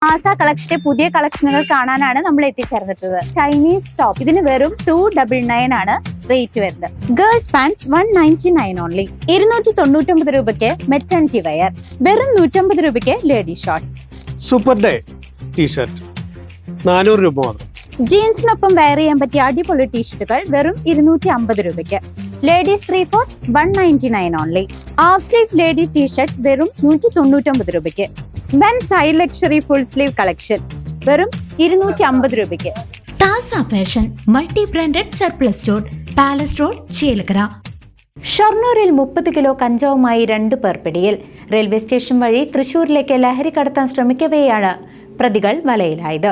മാസ കളക്ഷന്റെ പുതിയ കളക്ഷനുകൾ കാണാനാണ് നമ്മൾ എത്തിച്ചേർന്നിട്ടുള്ളത്. ചൈനീസ് ടോപ്പ് ഇതിന് വെറും 299 ആണ് റേറ്റ് വരുന്നത്. Girls pants 199 only. 299 രൂപയ്ക്ക് മെറ്റേണിറ്റി വെയർ, വെറും 150 രൂപയ്ക്ക് lady shorts. Super day T shirt 400 രൂപ മാത്രം. ജീൻസിനൊപ്പം വെയർ ചെയ്യാൻ പറ്റിയ അടിപൊളി ടീഷർട്ടുകൾ വെറും 250 രൂപയ്ക്ക്. Ladies 3/4 199 only. Half sleeve lady T shirt വെറും 199 രൂപയ്ക്ക്. Men's high luxury full sleeve collection വെറും 250 രൂപയ്ക്ക്. താസ fashion multi branded surplus store, palace road, Chelakkara. ഷൊർണൂരിൽ 30 കിലോ കഞ്ചാവുമായി 2 പേർ പിടിയിൽ. റെയിൽവേ സ്റ്റേഷൻ വഴി തൃശൂരിലേക്ക് ലഹരി കടത്താൻ ശ്രമിക്കവെയാണ് പ്രതികൾ വലയിലായത്.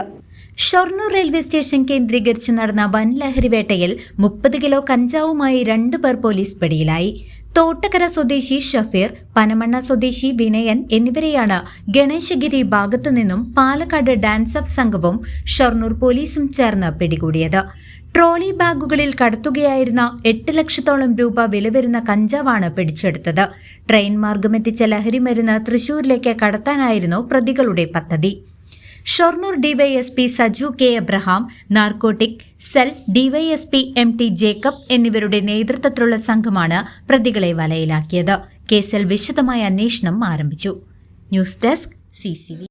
ഷൊർണൂർ റെയിൽവേ സ്റ്റേഷൻ കേന്ദ്രീകരിച്ച് നടന്ന വൻ ലഹരി വേട്ടയിൽ 30 കിലോ കഞ്ചാവുമായി 2 പേർ പോലീസ് പിടിയിലായി. തോട്ടക്കര സ്വദേശി ഷഫീർ, പനമണ്ണ സ്വദേശി വിനയൻ എന്നിവരെയാണ് ഗണേശഗിരി ഭാഗത്തു നിന്നും പാലക്കാട് ഡാൻസ് ഓഫ് സംഘവും ഷൊർണൂർ പോലീസും ചേർന്ന് പിടികൂടിയത്. ട്രോളി ബാഗുകളിൽ കടത്തുകയായിരുന്ന 8 ലക്ഷത്തോളം രൂപ വില വരുന്ന കഞ്ചാവാണ് പിടിച്ചെടുത്തത്. ട്രെയിൻ മാർഗമെത്തിച്ച ലഹരി മരുന്ന് തൃശൂരിലേക്ക് കടത്താനായിരുന്നു പ്രതികളുടെ പദ്ധതി. Shoranur DYSP Saju K Abraham, narcotic cell DYSP MT Jacob എന്നിവരുടെ നേതൃത്വത്തിലുള്ള സംഘമാണ് പ്രതികളെ വലയിലാക്കിയത്. കേസിൽ വിശദമായ അന്വേഷണം ആരംഭിച്ചു. News desk CCV.